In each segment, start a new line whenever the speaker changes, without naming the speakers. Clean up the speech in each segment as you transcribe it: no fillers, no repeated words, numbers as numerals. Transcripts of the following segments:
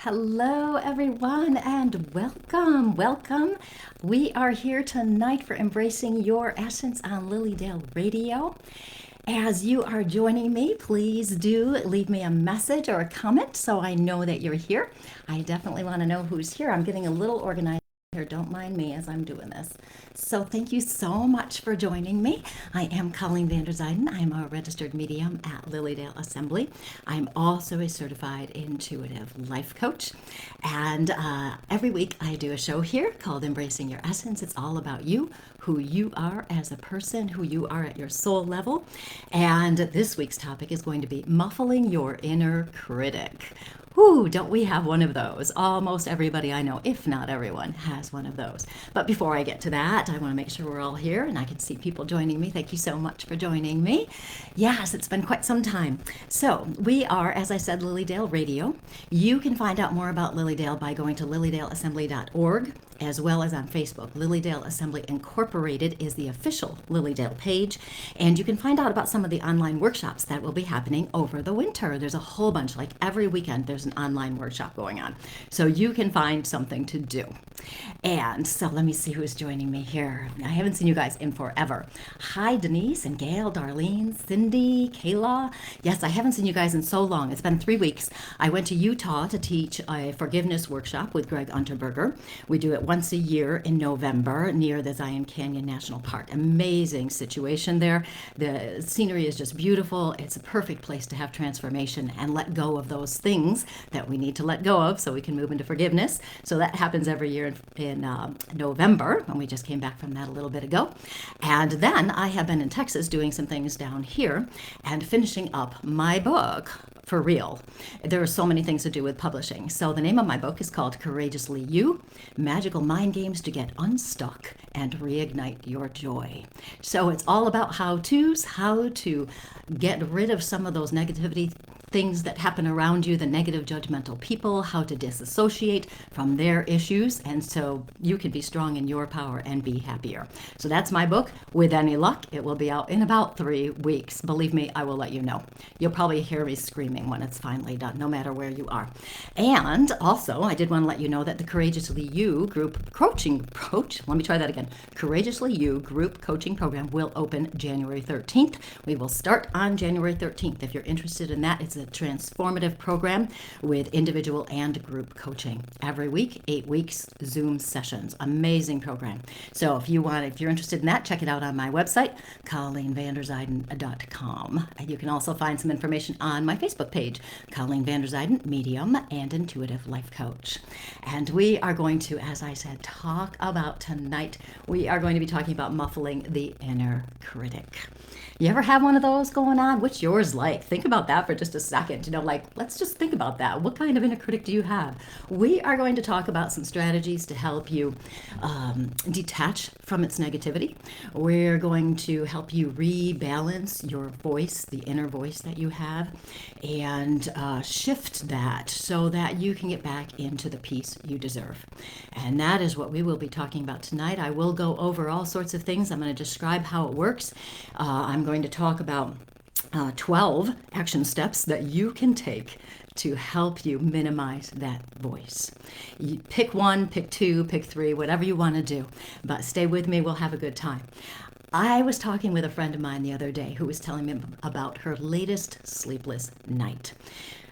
Hello, everyone, and welcome. Welcome. We are here tonight for Embracing Your Essence on Lilydale Radio. As you are joining me, please do leave me a message or a comment so I know that you're here. I definitely want to know who's here. I'm getting a little organized here. Don't mind me as I'm doing this. So thank you so much for joining me. I am Colleen Vander Zijden. I'm a registered medium at Lilydale Assembly. I'm also a certified intuitive life coach. And every week I do a show here called Embracing Your Essence. It's all about you, who you are as a person, who you are at your soul level. And this week's topic is going to be muffling your inner critic. Ooh, don't we have one of those? Almost everybody I know, if not everyone, has one of those. But before I get to that, I want to make sure we're all here and I can see people joining me. Thank you so much for joining me. Yes, it's been quite some time. So we are, as I said, Lilydale Radio. You can find out more about Lilydale by going to lilydaleassembly.org, as well as on Facebook. Lilydale Assembly Incorporated is the official Lilydale page, and you can find out about some of the online workshops that will be happening over the winter. There's a whole bunch, like every weekend there's an online workshop going on, so you can find something to do. And so let me see who's joining me here. I haven't seen you guys in forever. Hi, Denise and Gail, Darlene, Cindy, Kayla. Yes, I haven't seen you guys in so long. It's been 3 weeks. I went to Utah to teach a forgiveness workshop with Greg Underberger. We do it once a year in November near the Zion Canyon National Park. Amazing situation there. The scenery is just beautiful. It's a perfect place to have transformation and let go of those things that we need to let go of so we can move into forgiveness. So that happens every year in November, and we just came back from that a little bit ago. And then I have been in Texas doing some things down here and finishing up my book. For real. There are so many things to do with publishing. So the name of my book is called Courageously You, Magical Mind Games to Get Unstuck and Reignite Your Joy. So it's all about how-tos, how to get rid of some of those negativity things that happen around you, the negative judgmental people, how to disassociate from their issues, and so you can be strong in your power and be happier. So that's my book. With any luck, it will be out in about 3 weeks. Believe me, I will let you know. You'll probably hear me screaming when it's finally done, no matter where you are. And also, I did want to let you know that the Courageously You group Courageously You group coaching program will open January 13th. We will start on January 13th. If you're interested in that, it's a transformative program with individual and group coaching every week, 8 weeks, Zoom sessions. Amazing program. So if you're interested in that, check it out on my website, ColleenVanderZijden.com. And you can also find some information on my Facebook page, Colleen Vander Zijden, medium and intuitive life coach. And we are going to, as I said, we are going to be talking about muffling the inner critic. You ever have one of those going on? What's yours like? Think about that for just a second. Let's just think about that. What kind of inner critic do you have? We are going to talk about some strategies to help you detach from its negativity. We're going to help you rebalance your voice, the inner voice that you have, and shift that so that you can get back into the peace you deserve. And that is what we will be talking about tonight. I will go over all sorts of things. I'm going to describe how it works. I'm going to talk about 12 action steps that you can take to help you minimize that voice. You pick one, pick two, pick three, whatever you want to do. But stay with me, we'll have a good time. I was talking with a friend of mine the other day who was telling me about her latest sleepless night.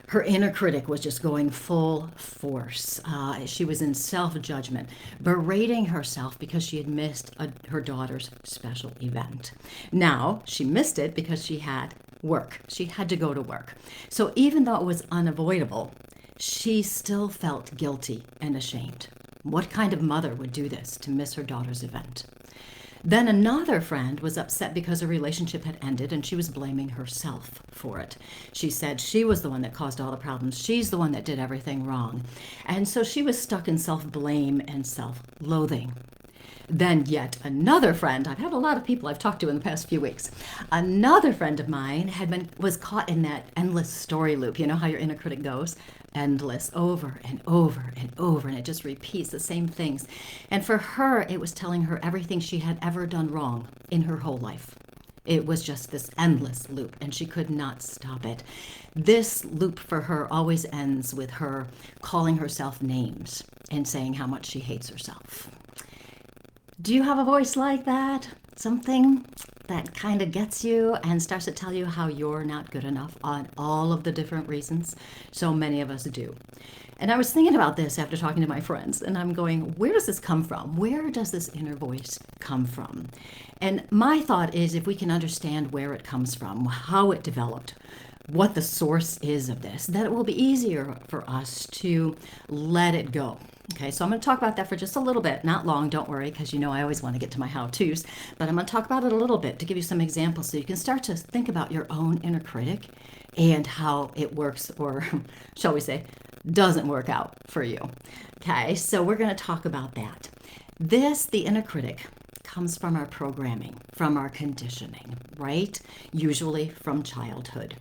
Her inner critic was just going full force. She was in self-judgment, berating herself because she had missed her daughter's special event. Now, she missed it because she had work. She had to go to work. So even though it was unavoidable, she still felt guilty and ashamed. What kind of mother would do this to miss her daughter's event? Then another friend was upset because her relationship had ended and she was blaming herself for it. She said she was the one that caused all the problems. She's the one that did everything wrong. And so she was stuck in self-blame and self-loathing. Then yet another friend, I've had a lot of people I've talked to in the past few weeks, another friend of mine was caught in that endless story loop. You know how your inner critic goes? Endless, over and over and over, and it just repeats the same things. And for her, it was telling her everything she had ever done wrong in her whole life. It was just this endless loop, and she could not stop it. This loop for her always ends with her calling herself names and saying how much she hates herself. Do you have a voice like that? Something that kind of gets you and starts to tell you how you're not good enough on all of the different reasons? So many of us do. And I was thinking about this after talking to my friends, and I'm going, where does this come from? Where does this inner voice come from? And my thought is, if we can understand where it comes from, how it developed, what the source is of this, that it will be easier for us to let it go. Okay, so I'm going to talk about that for just a little bit, not long, don't worry, because you know I always want to get to my how-tos, but I'm going to talk about it a little bit to give you some examples so you can start to think about your own inner critic and how it works, or shall we say, doesn't work out for you. Okay, so we're going to talk about that. The inner critic, comes from our programming, from our conditioning, right? Usually from childhood.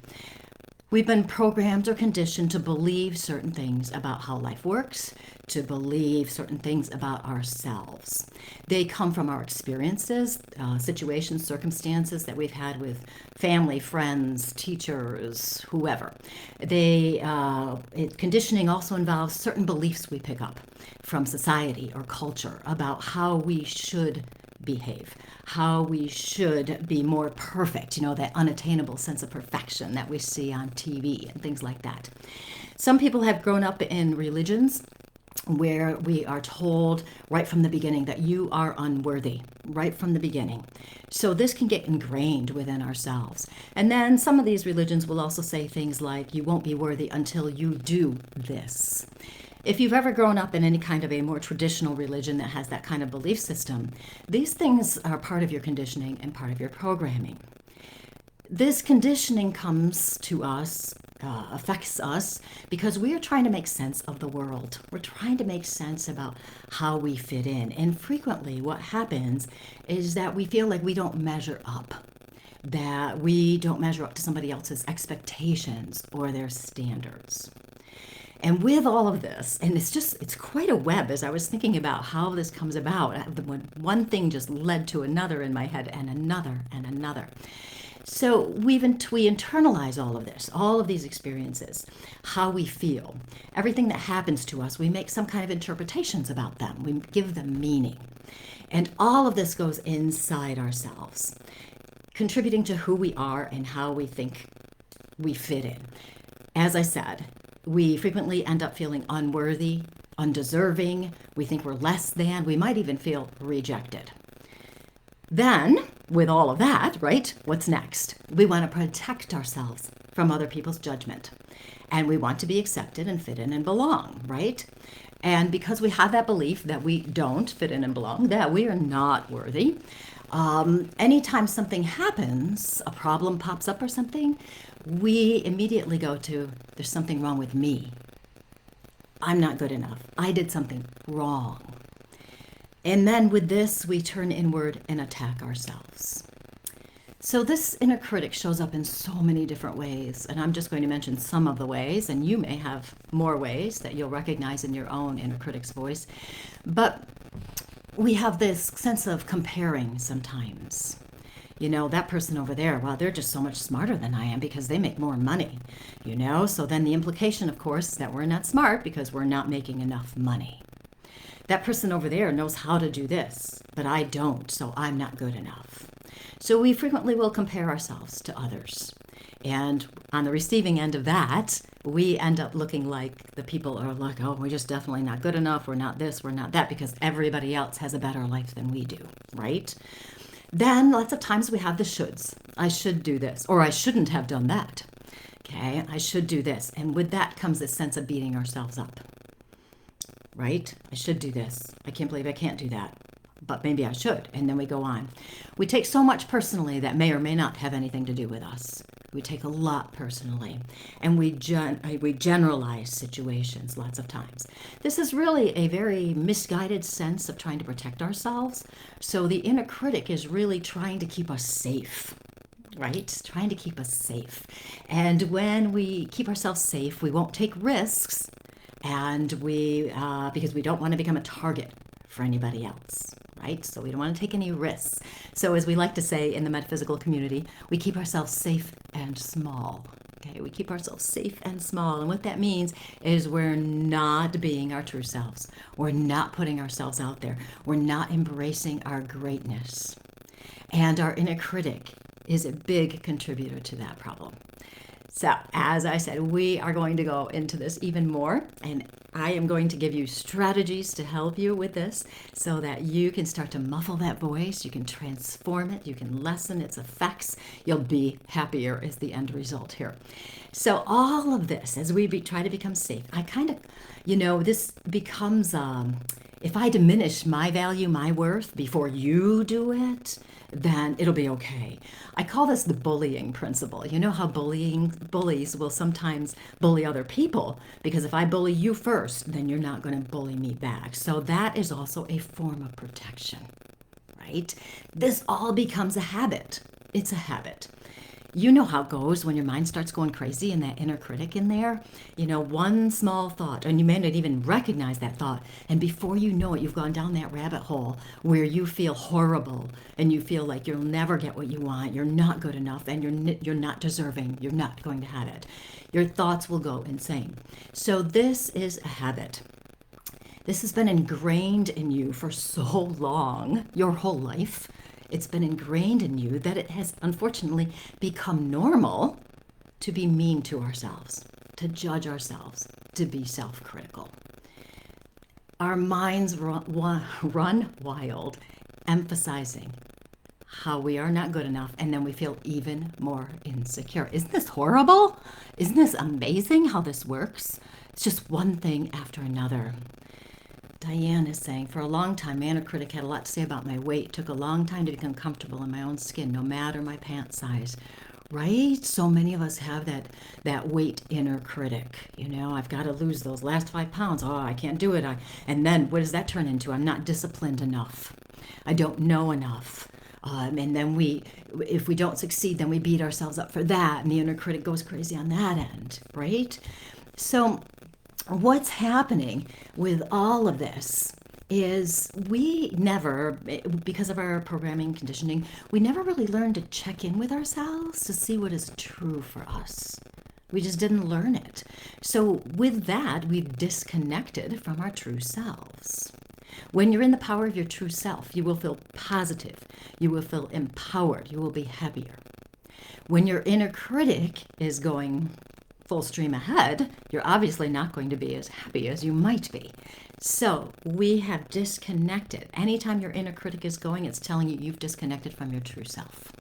We've been programmed or conditioned to believe certain things about how life works, to believe certain things about ourselves. They come from our experiences, situations, circumstances that we've had with family, friends, teachers, whoever. Conditioning also involves certain beliefs we pick up from society or culture about how we should behave, how we should be more perfect, that unattainable sense of perfection that we see on TV and things like that. Some people have grown up in religions where we are told right from the beginning that you are unworthy, right from the beginning. So this can get ingrained within ourselves. And then some of these religions will also say things like, you won't be worthy until you do this. If you've ever grown up in any kind of a more traditional religion that has that kind of belief system, these things are part of your conditioning and part of your programming. This conditioning comes to us, affects us, because we are trying to make sense of the world. We're trying to make sense about how we fit in. And frequently what happens is that we feel like we don't measure up, that we don't measure up to somebody else's expectations or their standards. And with all of this, and it's quite a web as I was thinking about how this comes about. One thing just led to another in my head, and another and another. So we internalize all of this, all of these experiences, how we feel, everything that happens to us, we make some kind of interpretations about them. We give them meaning. And all of this goes inside ourselves, contributing to who we are and how we think we fit in. As I said, we frequently end up feeling unworthy, undeserving. We think we're less than. We might even feel rejected. Then, with all of that, right, what's next? We want to protect ourselves from other people's judgment. And we want to be accepted and fit in and belong, right? And because we have that belief that we don't fit in and belong, that we are not worthy, anytime something happens, a problem pops up or something, we immediately go to, there's something wrong with me. I'm not good enough. I did something wrong. And then with this, we turn inward and attack ourselves. So this inner critic shows up in so many different ways, and I'm just going to mention some of the ways, and you may have more ways that you'll recognize in your own inner critic's voice. But we have this sense of comparing sometimes. That person over there, well, they're just so much smarter than I am because they make more money, So then the implication, of course, is that we're not smart because we're not making enough money. That person over there knows how to do this, but I don't, so I'm not good enough. So we frequently will compare ourselves to others. And on the receiving end of that, we end up looking like the people are like, oh, we're just definitely not good enough. We're not this, we're not that, because everybody else has a better life than we do, right? Then lots of times we have the shoulds. I should do this, or I shouldn't have done that. Okay, I should do this. And with that comes this sense of beating ourselves up, right? I should do this. I can't believe I can't do that, but maybe I should. And then we go on. We take so much personally that may or may not have anything to do with us. We take a lot personally, and we generalize situations lots of times. This is really a very misguided sense of trying to protect ourselves. So the inner critic is really trying to keep us safe, right? Trying to keep us safe. And when we keep ourselves safe, we won't take risks, and because we don't want to become a target for anybody else, right? So we don't want to take any risks. So as we like to say in the metaphysical community, we keep ourselves safe and small. Okay, we keep ourselves safe and small. And what that means is we're not being our true selves. We're not putting ourselves out there. We're not embracing our greatness. And our inner critic is a big contributor to that problem. So, as I said, we are going to go into this even more, and I am going to give you strategies to help you with this so that you can start to muffle that voice, you can transform it, you can lessen its effects, you'll be happier is the end result here. So, all of this, as we try to become safe, I kind of, this becomes, if I diminish my value, my worth before you do it, then it'll be okay. I call this the bullying principle. You know how bullies will sometimes bully other people, because if I bully you first, then you're not going to bully me back. So that is also a form of protection, right? This all becomes a habit. It's a habit. You know how it goes when your mind starts going crazy and that inner critic in there. One small thought, and you may not even recognize that thought. And before you know it, you've gone down that rabbit hole where you feel horrible and you feel like you'll never get what you want. You're not good enough and you're not deserving. You're not going to have it. Your thoughts will go insane. So this is a habit. This has been ingrained in you for so long, your whole life. It's been ingrained in you that it has unfortunately become normal to be mean to ourselves, to judge ourselves, to be self-critical. Our minds run wild, emphasizing how we are not good enough, and then we feel even more insecure. Isn't this horrible? Isn't this amazing how this works? It's just one thing after another. Diane is saying, for a long time, my inner critic had a lot to say about my weight. It took a long time to become comfortable in my own skin, no matter my pant size. Right? So many of us have that weight inner critic. I've got to lose those last 5 pounds. Oh, I can't do it. And then what does that turn into? I'm not disciplined enough. I don't know enough. And then if we don't succeed, then we beat ourselves up for that. And the inner critic goes crazy on that end, right? So what's happening with all of this is we never, because of our programming conditioning, we never really learned to check in with ourselves to see what is true for us. We just didn't learn it. So with that, we've disconnected from our true selves. When you're in the power of your true self, you will feel positive. You will feel empowered. You will be happier. When your inner critic is going full stream ahead, you're obviously not going to be as happy as you might be. So we have disconnected. Anytime your inner critic is going, it's telling you you've disconnected from your true self.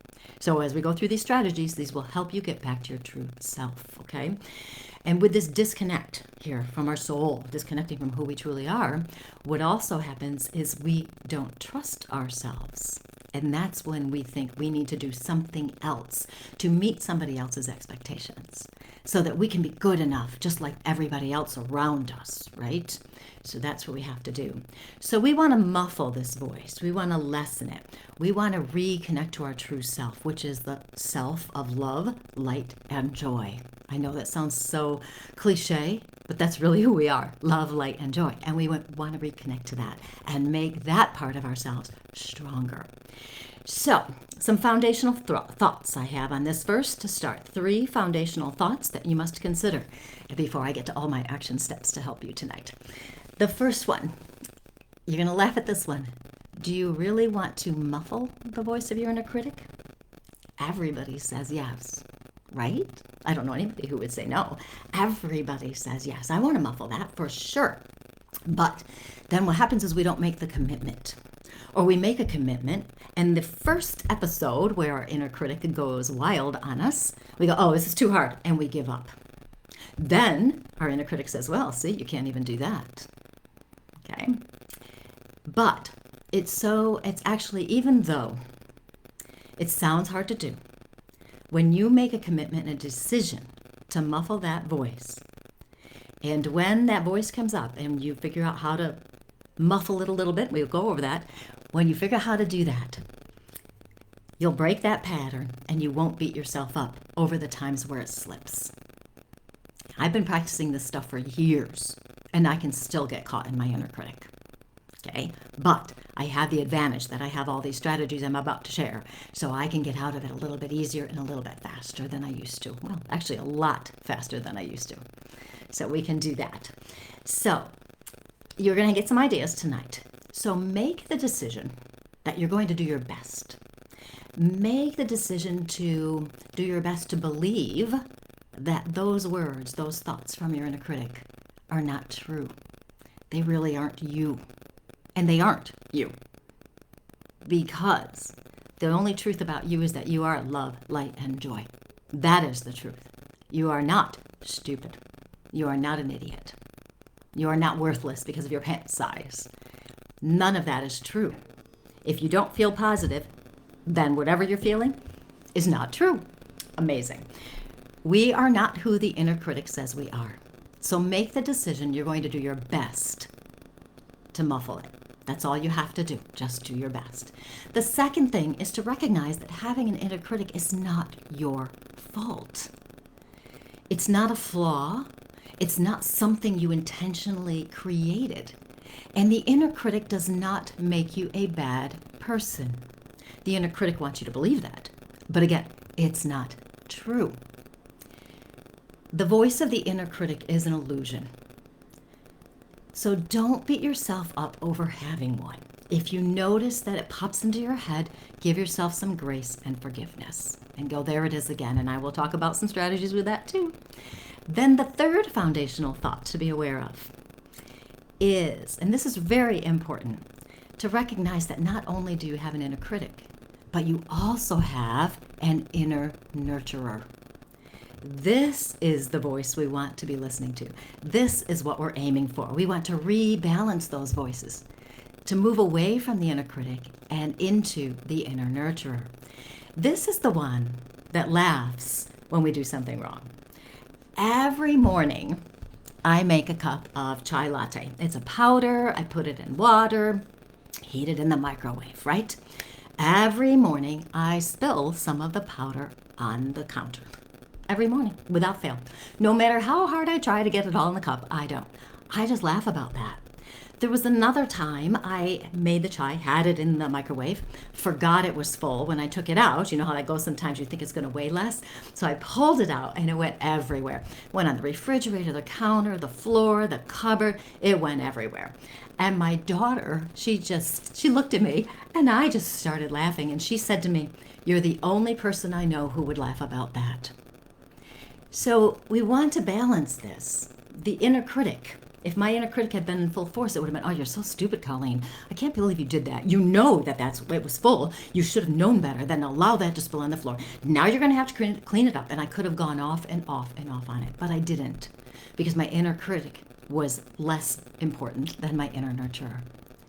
So as we go through these strategies, these will help you get back to your true self, okay? And with this disconnect here from our soul, disconnecting from who we truly are, what also happens is we don't trust ourselves. And that's when we think we need to do something else to meet somebody else's expectations so that we can be good enough, just like everybody else around us, right? So that's what we have to do. So we want to muffle this voice. We want to lessen it. We want to reconnect to our true self, which is the self of love, light, and joy. I know that sounds so cliche, but that's really who we are, love, light, and joy. And we want to reconnect to that and make that part of ourselves stronger. So, some foundational thoughts I have on this verse to start. 3 foundational thoughts that you must consider before I get to all my action steps to help you tonight. The first one, you're going to laugh at this one. Do you really want to muffle the voice of your inner critic? Everybody says yes, right? I don't know anybody who would say no. Everybody says yes. I want to muffle that for sure. But then what happens is we don't make the commitment. Or we make a commitment, and the first episode where our inner critic goes wild on us, we go, oh, this is too hard, and we give up. Then our inner critic says, well, see, you can't even do that. Okay? But it's actually, even though it sounds hard to do, when you make a commitment and a decision to muffle that voice, and when that voice comes up and you figure out how to muffle it a little bit, we'll go over that. When you figure out how to do that, you'll break that pattern and you won't beat yourself up over the times where it slips. I've been practicing this stuff for years and I can still get caught in my inner critic. Okay? But I have the advantage that I have all these strategies I'm about to share, so I can get out of it a little bit easier and a little bit faster than I used to. Well, actually, a lot faster than I used to. So we can do that. So you're going to get some ideas tonight. So make the decision that you're going to do your best. Make the decision to do your best to believe that those words, those thoughts from your inner critic are not true. They really aren't you. And they aren't you. Because the only truth about you is that you are love, light, and joy. That is the truth. You are not stupid. You are not an idiot. You are not worthless because of your pant size. None of that is true. If you don't feel positive, then whatever you're feeling is not true. Amazing. We are not who the inner critic says we are. So make the decision you're going to do your best to muffle it. That's all you have to do. Just do your best. The second thing is to recognize that having an inner critic is not your fault. It's not a flaw. It's not something you intentionally created. And the inner critic does not make you a bad person. The inner critic wants you to believe that. But again, it's not true. The voice of the inner critic is an illusion. So don't beat yourself up over having one. If you notice that it pops into your head, give yourself some grace and forgiveness. And go, there it is again. And I will talk about some strategies with that too. Then the third foundational thought to be aware of is, and this is very important, to recognize that not only do you have an inner critic, but you also have an inner nurturer. This is the voice we want to be listening to. This is what we're aiming for. We want to rebalance those voices, to move away from the inner critic and into the inner nurturer. This is the one that laughs when we do something wrong. Every morning, I make a cup of chai latte. It's a powder. I put it in water, heat it in the microwave, right? Every morning, I spill some of the powder on the counter. Every morning, without fail. No matter how hard I try to get it all in the cup, I don't. I just laugh about that. There was another time I made the chai, had it in the microwave, forgot it was full. When I took it out, you know how that goes sometimes, you think it's going to weigh less. So I pulled it out and it went everywhere. Went on the refrigerator, the counter, the floor, the cupboard. It went everywhere. And my daughter, she looked at me and I just started laughing. And she said to me, "You're the only person I know who would laugh about that." So we want to balance this. The inner critic. If my inner critic had been in full force, it would have been, "Oh, you're so stupid, Colleen. I can't believe you did that. You know that it was full. You should have known better than allow that to spill on the floor. Now you're going to have to clean it up." And I could have gone off and off and off on it, but I didn't, because my inner critic was less important than my inner nurturer.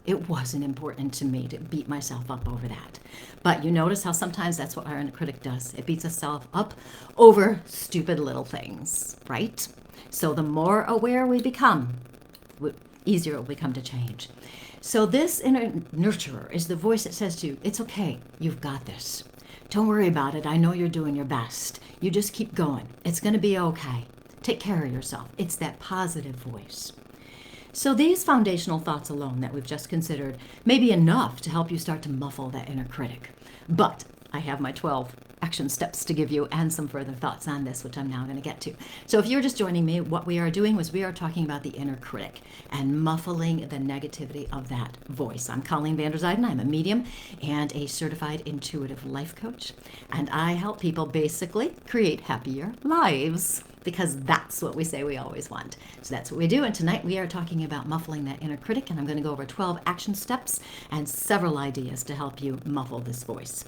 It wasn't important to me to beat myself up over that. But you notice how sometimes that's what our inner critic does. It beats itself up over stupid little things, right? So the more aware we become, easier it will become to change. So this inner nurturer is the voice that says to you, "It's okay, you've got this. Don't worry about it. I know you're doing your best. You just keep going. It's going to be okay. Take care of yourself." It's that positive voice. So these foundational thoughts alone that we've just considered may be enough to help you start to muffle that inner critic. But I have my 12 action steps to give you and some further thoughts on this, which I'm now going to get to. So if you're just joining me, what we are doing was we are talking about the inner critic and muffling the negativity of that voice. I'm Colleen van der Zijden. I'm a medium and a certified intuitive life coach. And I help people basically create happier lives, because that's what we say we always want. So that's what we do. And tonight we are talking about muffling that inner critic, and I'm going to go over 12 action steps and several ideas to help you muffle this voice.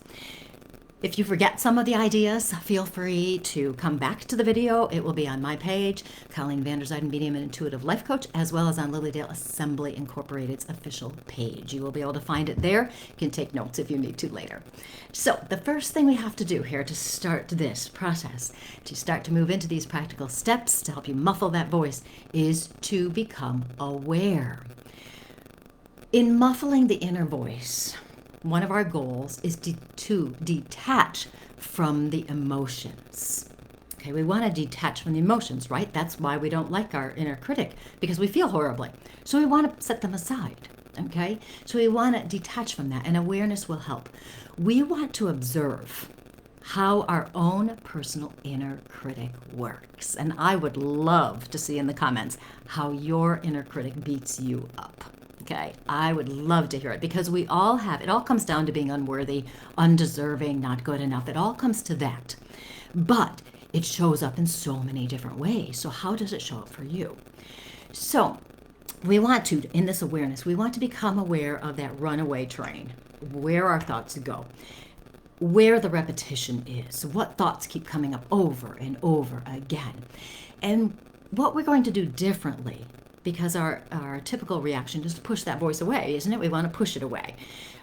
If you forget some of the ideas, feel free to come back to the video. It will be on my page, Colleen van der Zijden, Medium and Intuitive Life Coach, as well as on Lilydale Assembly Incorporated's official page. You will be able to find it there. You can take notes if you need to later. So the first thing we have to do here to start this process, to start to move into these practical steps to help you muffle that voice, is to become aware. In muffling the inner voice, one of our goals is to detach from the emotions. Okay, we want to detach from the emotions, right? That's why we don't like our inner critic, because we feel horribly. So we want to set them aside. Okay, so we want to detach from that, and awareness will help. We want to observe how our own personal inner critic works. And I would love to see in the comments how your inner critic beats you up. Okay, I would love to hear it, because we all have, it all comes down to being unworthy, undeserving, not good enough. It all comes to that. But it shows up in so many different ways. So how does it show up for you? So we want to, in this awareness, we want to become aware of that runaway train, where our thoughts go, where the repetition is, what thoughts keep coming up over and over again, and what we're going to do differently, because our typical reaction is to push that voice away, isn't it? We want to push it away,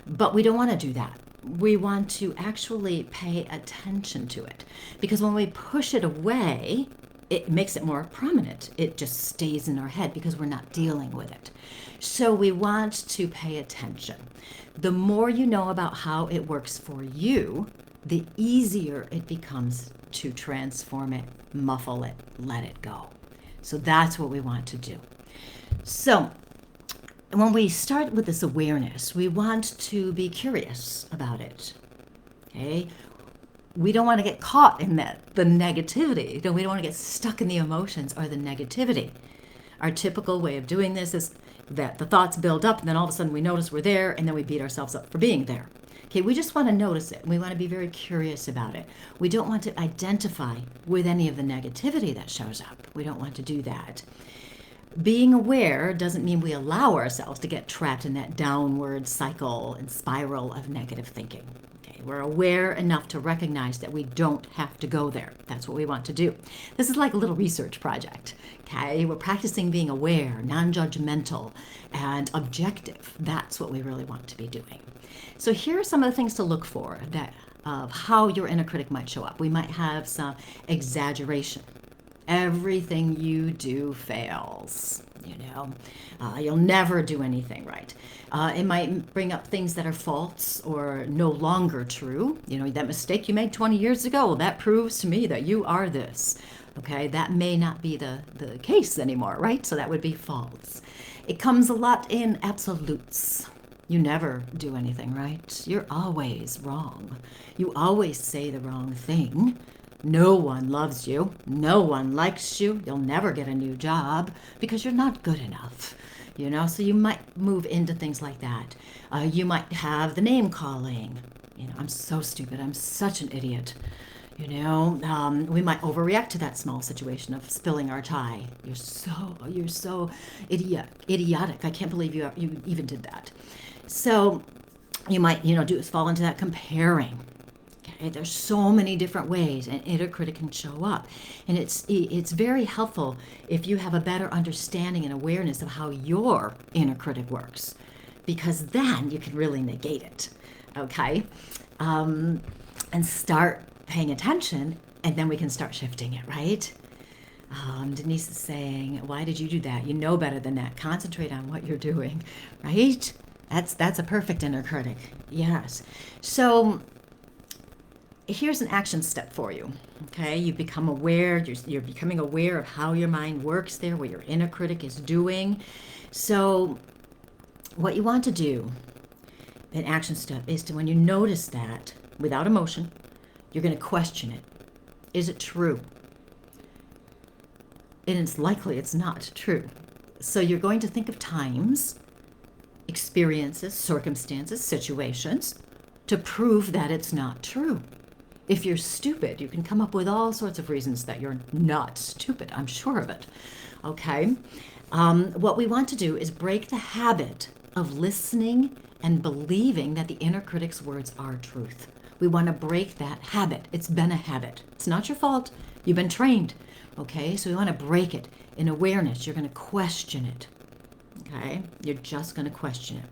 but we don't want to do that. We want to actually pay attention to it, because when we push it away, it makes it more prominent. It just stays in our head because we're not dealing with it. So we want to pay attention. The more you know about how it works for you, the easier it becomes to transform it, muffle it, let it go. So that's what we want to do. So when we start with this awareness, we want to be curious about it. Okay? We don't want to get caught in the negativity. We don't want to get stuck in the emotions or the negativity. Our typical way of doing this is that the thoughts build up, and then all of a sudden we notice we're there, and then we beat ourselves up for being there. Okay, we just want to notice it. We want to be very curious about it. We don't want to identify with any of the negativity that shows up. We don't want to do that. Being aware doesn't mean we allow ourselves to get trapped in that downward cycle and spiral of negative thinking. We're aware enough to recognize that we don't have to go there. That's what we want to do. This is like a little research project. Okay, we're practicing being aware, non-judgmental, and objective. That's what we really want to be doing. So here are some of the things to look for that of how your inner critic might show up. We might have some exaggeration. Everything you do fails. You'll never do anything right. It might bring up things that are false or no longer true. That mistake you made 20 years ago, well, that proves to me that you are this. Okay, that may not be the case anymore, right? So that would be false. It comes a lot in absolutes. You never do anything right. You're always wrong. You always say the wrong thing. No one loves you. No one likes you. You'll never get a new job because you're not good enough. So you might move into things like that. You might have the name calling. I'm so stupid. I'm such an idiot. We might overreact to that small situation of spilling our tie. You're so idiotic. I can't believe you even did that. So you might, fall into that comparing. Okay, there's so many different ways an inner critic can show up. And it's very helpful if you have a better understanding and awareness of how your inner critic works, because then you can really negate it, okay? And start paying attention, and then we can start shifting it, right? Denise is saying, why did you do that? You know better than that. Concentrate on what you're doing, right? That's a perfect inner critic, yes. So here's an action step for you. Okay, you become aware, you're becoming aware of how your mind works there, what your inner critic is doing. So what you want to do, an action step, is to, when you notice that, without emotion, you're going to question it. Is it true? And it's likely it's not true. So you're going to think of times, experiences, circumstances, situations to prove that it's not true. If you're stupid, you can come up with all sorts of reasons that you're not stupid. I'm sure of it. Okay? What we want to do is break the habit of listening and believing that the inner critic's words are truth. We want to break that habit. It's been a habit. It's not your fault. You've been trained. Okay? So we want to break it. In awareness, you're going to question it. Okay? You're just going to question it.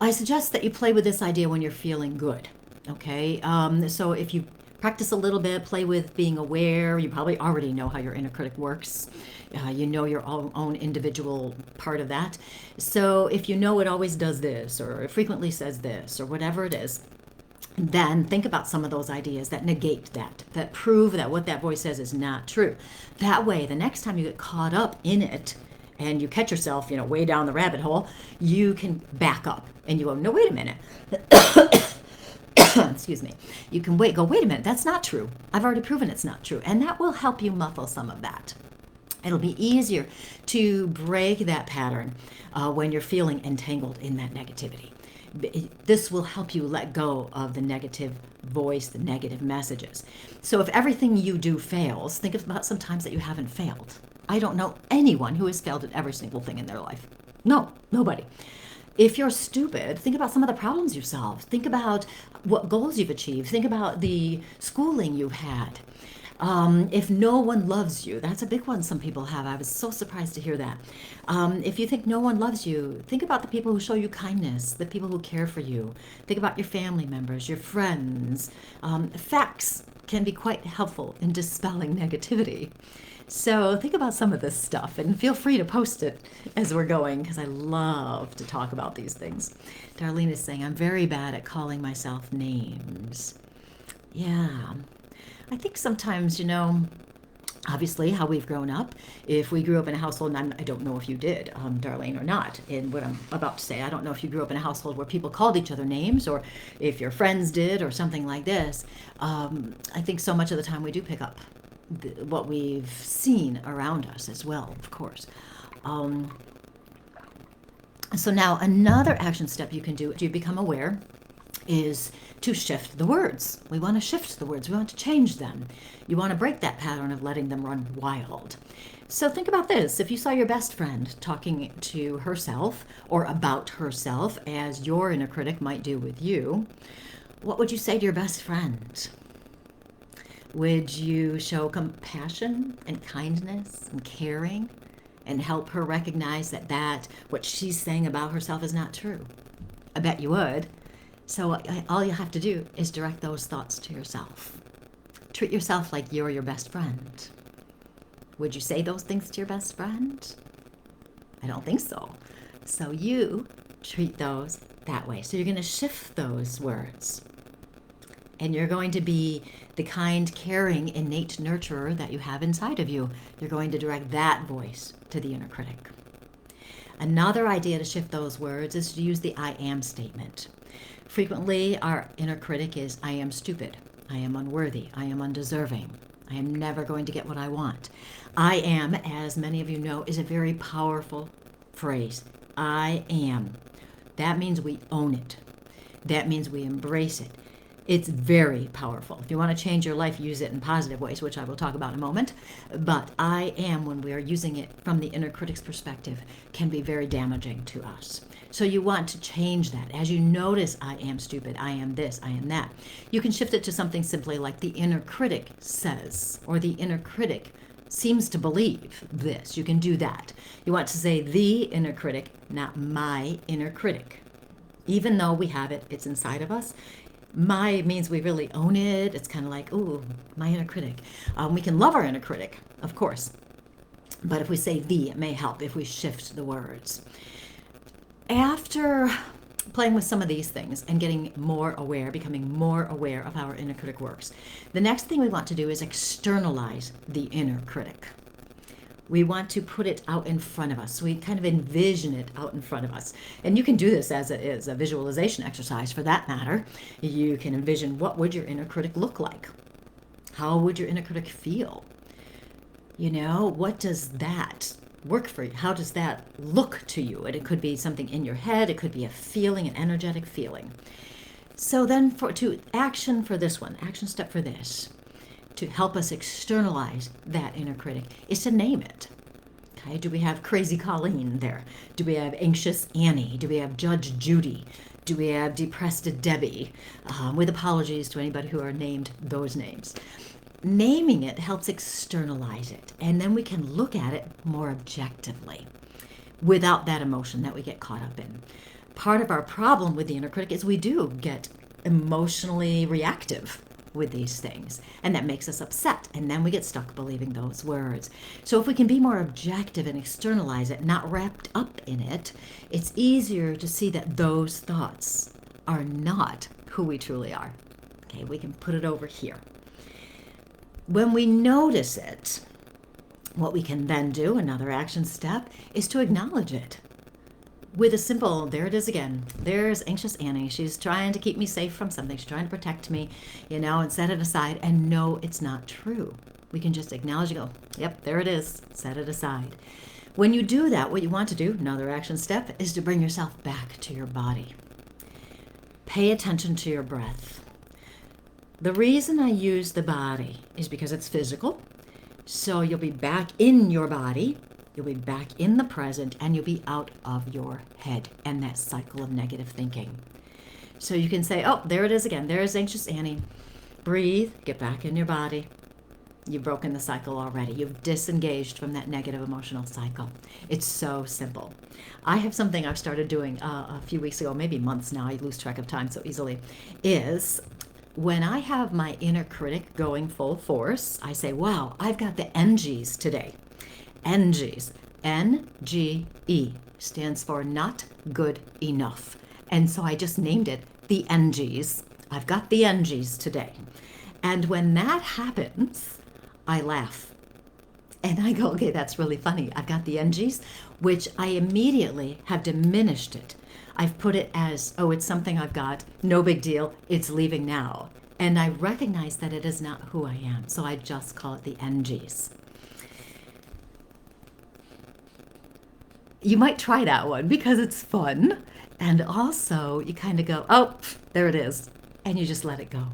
I suggest that you play with this idea when you're feeling good. Okay, so if you practice a little bit, play with being aware, you probably already know how your inner critic works. You know your own individual part of that. So if you know it always does this, or it frequently says this, or whatever it is, then think about some of those ideas that negate that prove that what that voice says is not true. That way, the next time you get caught up in it, and you catch yourself, way down the rabbit hole, you can back up and you go, no, wait a minute. Excuse me. You can wait a minute, that's not true. I've already proven it's not true. And that will help you muffle some of that. It'll be easier to break that pattern when you're feeling entangled in that negativity. This will help you let go of the negative voice, the negative messages. So if everything you do fails, think about some times that you haven't failed. I don't know anyone who has failed at every single thing in their life. No, nobody. If you're stupid, think about some of the problems you solved. Think about what goals you've achieved. Think about the schooling you've had. If no one loves you, that's a big one some people have. I was so surprised to hear that. If you think no one loves you, think about the people who show you kindness, the people who care for you. Think about your family members, your friends. Facts can be quite helpful in dispelling negativity. So think about some of this stuff and feel free to post it as we're going, because I love to talk about these things. Darlene is saying, I'm very bad at calling myself names. Yeah. I think sometimes, obviously how we've grown up, if we grew up in a household, and I don't know if you did, Darlene, or not, in what I'm about to say, I don't know if you grew up in a household where people called each other names, or if your friends did, or something like this. I think so much of the time we do pick up what we've seen around us as well, of course. So now another action step you can do to become aware is to shift the words. We want to shift the words. We want to change them. You want to break that pattern of letting them run wild. So think about this. If you saw your best friend talking to herself or about herself, as your inner critic might do with you, what would you say to your best friend? Would you show compassion and kindness and caring and help her recognize that what she's saying about herself is not true? I bet you would. So all you have to do is direct those thoughts to yourself. Treat yourself like you're your best friend. Would you say those things to your best friend? I don't think so. So you treat those that way. So you're going to shift those words. And you're going to be the kind, caring, innate nurturer that you have inside of you. You're going to direct that voice to the inner critic. Another idea to shift those words is to use the I am statement. Frequently, our inner critic is, I am stupid, I am unworthy, I am undeserving, I am never going to get what I want. I am, as many of you know, is a very powerful phrase. I am. That means we own it. That means we embrace it. It's very powerful. If you want to change your life, use it in positive ways, which I will talk about in a moment. But I am, when we are using it from the inner critic's perspective, can be very damaging to us. So you want to change that. As you notice, I am stupid, I am this, I am that, you can shift it to something simply like the inner critic says, or the inner critic seems to believe this. You can do that. You want to say the inner critic, not my inner critic. Even though we have it, it's inside of us. My means we really own it. It's kind of like, ooh, my inner critic. We can love our inner critic, of course. But if we say the, it may help if we shift the words. After playing with some of these things and getting more aware, becoming more aware of how our inner critic works, the next thing we want to do is externalize the inner critic. We want to put it out in front of us. We kind of envision it out in front of us. And you can do this as a visualization exercise for that matter. You can envision, what would your inner critic look like? How would your inner critic feel? What does that work for you? How does that look to you? And it could be something in your head. It could be a feeling, an energetic feeling. So then action step for this, to help us externalize that inner critic, is to name it. Okay, do we have crazy Colleen there? Do we have anxious Annie? Do we have Judge Judy? Do we have depressed Debbie? With apologies to anybody who are named those names. Naming it helps externalize it, and then we can look at it more objectively without that emotion that we get caught up in. Part of our problem with the inner critic is we do get emotionally reactive with these things, and that makes us upset, and then we get stuck believing those words. So if we can be more objective and externalize it, not wrapped up in it, it's easier to see that those thoughts are not who we truly are. Okay, we can put it over here. When we notice it, What we can then do, another action step, is to acknowledge it with a simple, there it is again. There's anxious Annie. She's trying to keep me safe from something. She's trying to protect me, and set it aside and know it's not true. We can just acknowledge and go, yep, there it is. Set it aside. When you do that, what you want to do, another action step, is to bring yourself back to your body. Pay attention to your breath. The reason I use the body is because it's physical. So you'll be back in your body. You'll be back in the present, and you'll be out of your head and that cycle of negative thinking. So you can say, oh, there it is again. There's anxious Annie. Breathe, get back in your body. You've broken the cycle already. You've disengaged from that negative emotional cycle. It's so simple. I have something I've started doing a few weeks ago, maybe months now. I lose track of time so easily. Is when I have my inner critic going full force, I say, wow, I've got the NGs today. NGs, N-G-E, stands for not good enough. And so I just named it the NGs. I've got the NGs today. And when that happens, I laugh. And I go, okay, that's really funny. I've got the NGs, which I immediately have diminished it. I've put it as, oh, it's something I've got, no big deal, it's leaving now. And I recognize that it is not who I am. So I just call it the NGs. You might try that one because it's fun. And also you kind of go, oh, there it is. And you just let it go.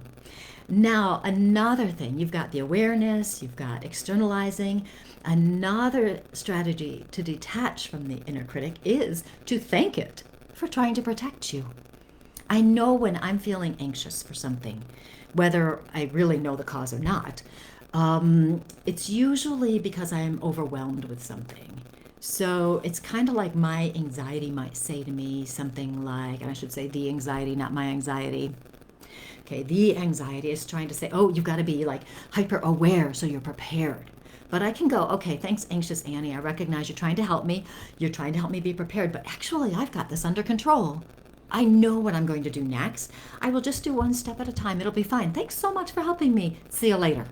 Now, another thing, you've got the awareness, you've got externalizing. Another strategy to detach from the inner critic is to thank it for trying to protect you. I know when I'm feeling anxious for something, whether I really know the cause or not, it's usually because I'm overwhelmed with something. So it's kind of like my anxiety might say to me something like, and I should say the anxiety, not my anxiety. Okay, the anxiety is trying to say, oh, you've got to be like hyper aware so you're prepared. But I can go, okay, thanks, anxious Annie. I recognize you're trying to help me. You're trying to help me be prepared. But actually, I've got this under control. I know what I'm going to do next. I will just do one step at a time. It'll be fine. Thanks so much for helping me. See you later.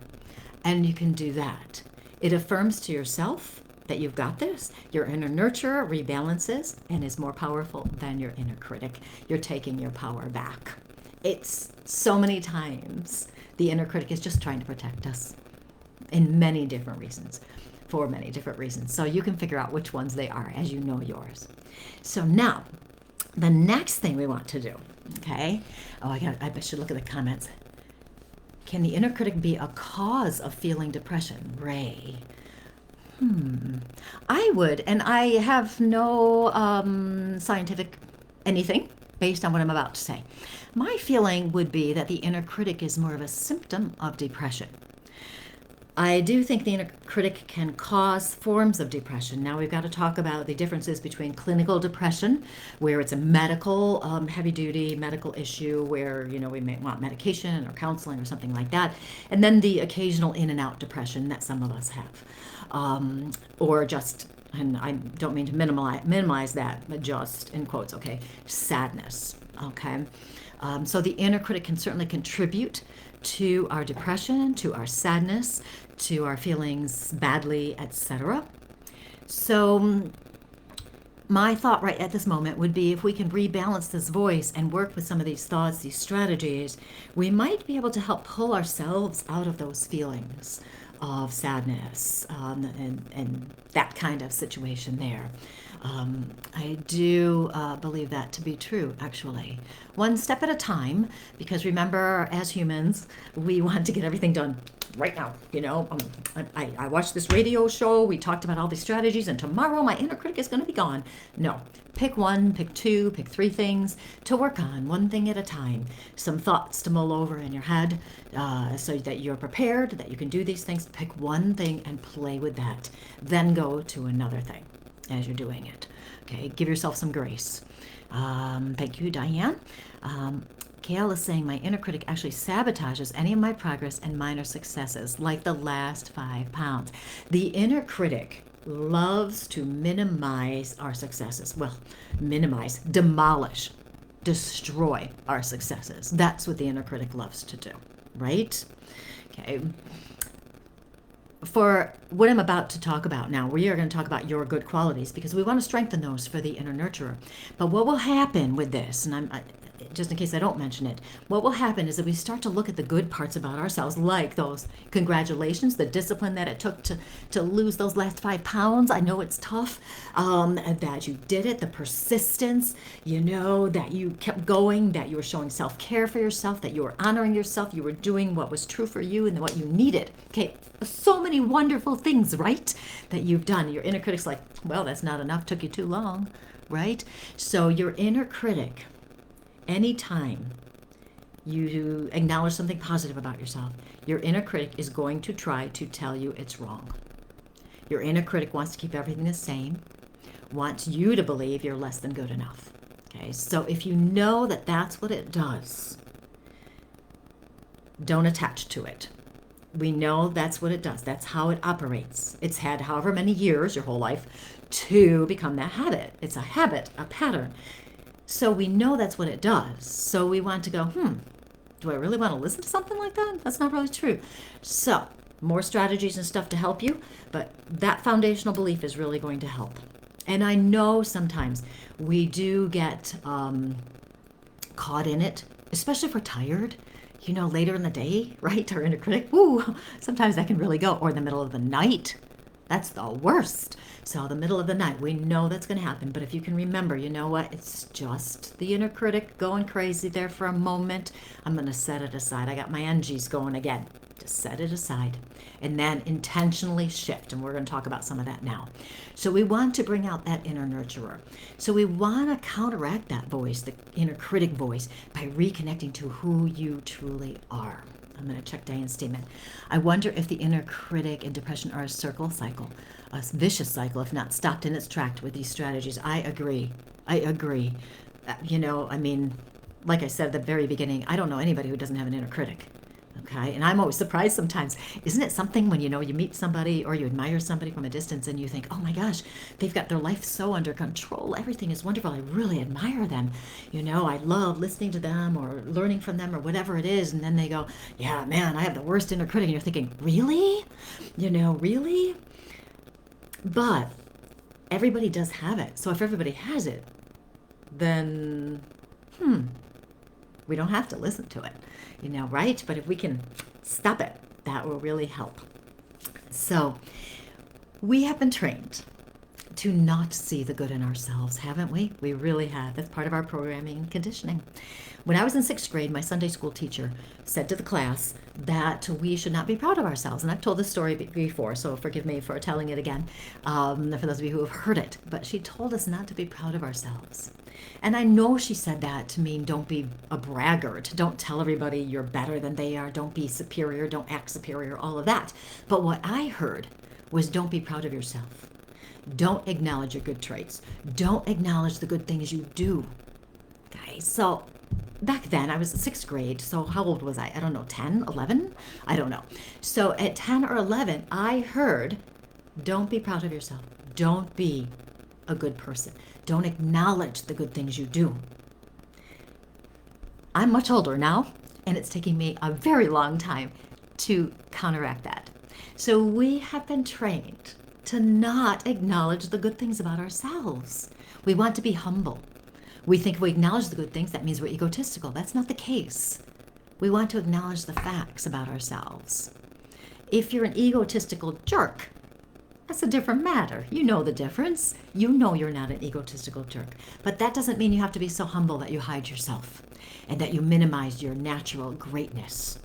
And you can do that. It affirms to yourself that you've got this. Your inner nurturer rebalances and is more powerful than your inner critic. You're taking your power back. It's so many times the inner critic is just trying to protect us in many different reasons, for many different reasons. So you can figure out which ones they are as you know yours. So now, the next thing we want to do, okay? Oh, I should look at the comments. Can the inner critic be a cause of feeling depression? Ray. I would, and I have no scientific anything based on what I'm about to say. My feeling would be that the inner critic is more of a symptom of depression. I do think the inner critic can cause forms of depression. Now we've got to talk about the differences between clinical depression, where it's a medical, heavy-duty medical issue where, we may want medication or counseling or something like that, and then the occasional in and out depression that some of us have. Or just, and I don't mean to minimize that, but just in quotes, okay, sadness, okay? So the inner critic can certainly contribute to our depression, to our sadness, to our feelings badly, etc. So my thought right at this moment would be if we can rebalance this voice and work with some of these thoughts, these strategies, we might be able to help pull ourselves out of those feelings of sadness and that kind of situation there. I do believe that to be true, actually. One step at a time, because remember, as humans, we want to get everything done right now. I watched this radio show, we talked about all these strategies, and tomorrow my inner critic is going to be gone. No, pick one, pick two, pick three things to work on, one thing at a time. Some thoughts to mull over in your head so that you're prepared, that you can do these things. Pick one thing and play with that. Then go to another thing as you're doing it. Okay, give yourself some grace. Thank you, Diane. Kale is saying my inner critic actually sabotages any of my progress and minor successes, like the last 5 pounds. The inner critic loves to minimize our successes. Well, minimize, demolish, destroy our successes. That's what the inner critic loves to do, right? Okay. for what I'm about to talk about now, we are going to talk about your good qualities because we want to strengthen those for the inner nurturer. But what will happen with this, and just in case I don't mention it, what will happen is that we start to look at the good parts about ourselves, like those congratulations, the discipline that it took to lose those last 5 pounds. I know it's tough, that you did it, the persistence, that you kept going, that you were showing self-care for yourself, that you were honoring yourself, you were doing what was true for you and what you needed. Okay, so many wonderful things, right, that you've done. Your inner critic's like, well, that's not enough, took you too long, right? So your inner critic, anytime you acknowledge something positive about yourself, your inner critic is going to try to tell you it's wrong. Your inner critic wants to keep everything the same, wants you to believe you're less than good enough. Okay, so if you know that that's what it does, don't attach to it. We know that's what it does. That's how it operates. It's had however many years, your whole life, to become that habit. It's a habit, a pattern. So we know that's what it does. So we want to go, do I really want to listen to something like that? That's not really true. So more strategies and stuff to help you, but that foundational belief is really going to help. And I know sometimes we do get caught in it, especially if we're tired. Later in the day, right? Our inner critic, sometimes that can really go. Or in the middle of the night. That's the worst. So the middle of the night, we know that's going to happen. But if you can remember, you know what? It's just the inner critic going crazy there for a moment. I'm going to set it aside. I got my NGs going again. Just set it aside. And then intentionally shift. And we're going to talk about some of that now. So we want to bring out that inner nurturer. So we want to counteract that voice, the inner critic voice, by reconnecting to who you truly are. I'm going to check Diane's statement. I wonder if the inner critic and depression are a cycle, a vicious cycle, if not stopped in its tracks with these strategies. I agree. Like I said at the very beginning, I don't know anybody who doesn't have an inner critic. Okay, and I'm always surprised sometimes. Isn't it something when you meet somebody or you admire somebody from a distance and you think, oh my gosh, they've got their life so under control. Everything is wonderful. I really admire them. I love listening to them or learning from them or whatever it is. And then they go, yeah, man, I have the worst inner critic. And you're thinking, really? Really? But everybody does have it. So if everybody has it, then, we don't have to listen to it, right? But if we can stop it, that will really help. So we have been trained to not see the good in ourselves, haven't we? We really have. That's part of our programming and conditioning. When I was in 6th grade, my Sunday school teacher said to the class that we should not be proud of ourselves. And I've told this story before, so forgive me for telling it again, for those of you who have heard it. But she told us not to be proud of ourselves. And I know she said that to mean don't be a braggart. Don't tell everybody you're better than they are. Don't be superior. Don't act superior, all of that. But what I heard was don't be proud of yourself. Don't acknowledge your good traits. Don't acknowledge the good things you do. Okay, so back then I was in 6th grade. So how old was I? I don't know, 10, 11? I don't know. So at 10 or 11, I heard don't be proud of yourself. Don't be a good person. Don't acknowledge the good things you do. I'm much older now, and it's taking me a very long time to counteract that. So we have been trained to not acknowledge the good things about ourselves. We want to be humble. We think if we acknowledge the good things, that means we're egotistical. That's not the case. We want to acknowledge the facts about ourselves. If you're an egotistical jerk, that's a different matter. You know the difference. You know you're not an egotistical jerk. But that doesn't mean you have to be so humble that you hide yourself and that you minimize your natural greatness.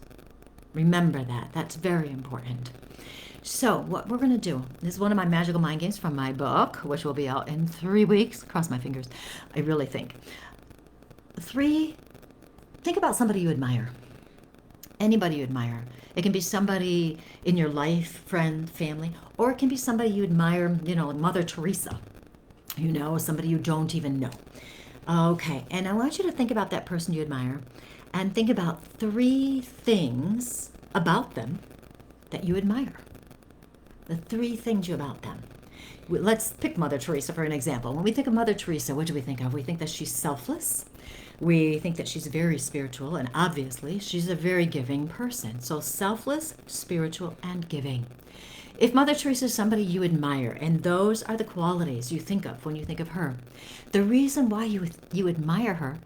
Remember that. That's very important. So what we're going to do, this is one of my magical mind games from my book, which will be out in 3 weeks. Cross my fingers. I really think. 3, think about somebody you admire. Anybody you admire. It can be somebody in your life, friend, family, or it can be somebody you admire, like Mother Teresa, somebody you don't even know. Okay, and I want you to think about that person you admire and think about 3 things about them that you admire. The 3 things about them. Let's pick Mother Teresa for an example. When we think of Mother Teresa, what do we think of? We think that she's selfless. We think that she's very spiritual, and obviously she's a very giving person. So selfless, spiritual, and giving. If Mother Teresa is somebody you admire, and those are the qualities you think of when you think of her, the reason why you admire her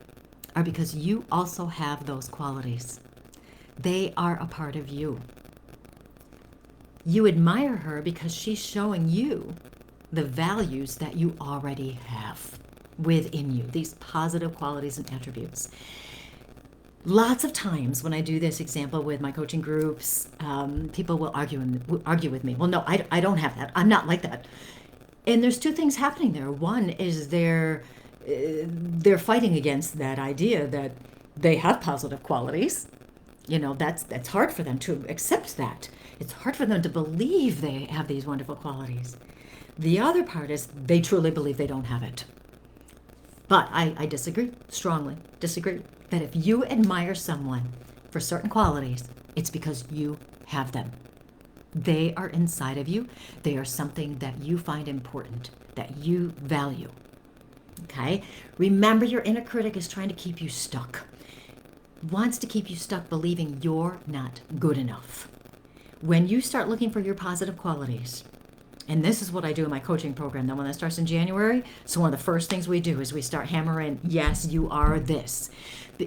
are because you also have those qualities. They are a part of you. You admire her because she's showing you the values that you already have within you, these positive qualities and attributes. Lots of times when I do this example with my coaching groups, people will argue with me. Well, no, I don't have that. I'm not like that. And there's two things happening there. One is they're fighting against that idea that they have positive qualities. That's hard for them to accept that. It's hard for them to believe they have these wonderful qualities. The other part is they truly believe they don't have it. But I disagree, strongly disagree, that if you admire someone for certain qualities, it's because you have them. They are inside of you. They are something that you find important, that you value. Okay? Remember, your inner critic is trying to keep you stuck. Wants to keep you stuck believing you're not good enough. When you start looking for your positive qualities, and this is what I do in my coaching program, the one that starts in January. So one of the first things we do is we start hammering, yes, you are this.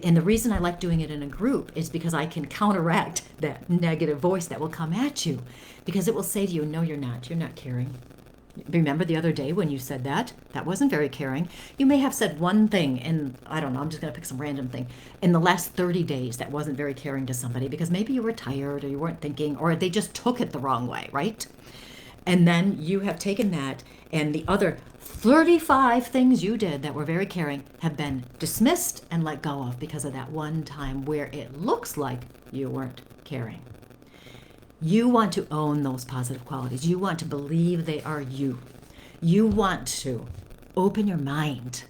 And the reason I like doing it in a group is because I can counteract that negative voice that will come at you. Because it will say to you, no, you're not caring. Remember the other day when you said that? That wasn't very caring. You may have said one thing, and I don't know, I'm just going to pick some random thing, in the last 30 days that wasn't very caring to somebody because maybe you were tired or you weren't thinking or they just took it the wrong way, right? And then you have taken that and the other 35 things you did that were very caring have been dismissed and let go of because of that one time where it looks like you weren't caring. You want to own those positive qualities. You want to believe they are you. You want to open your mind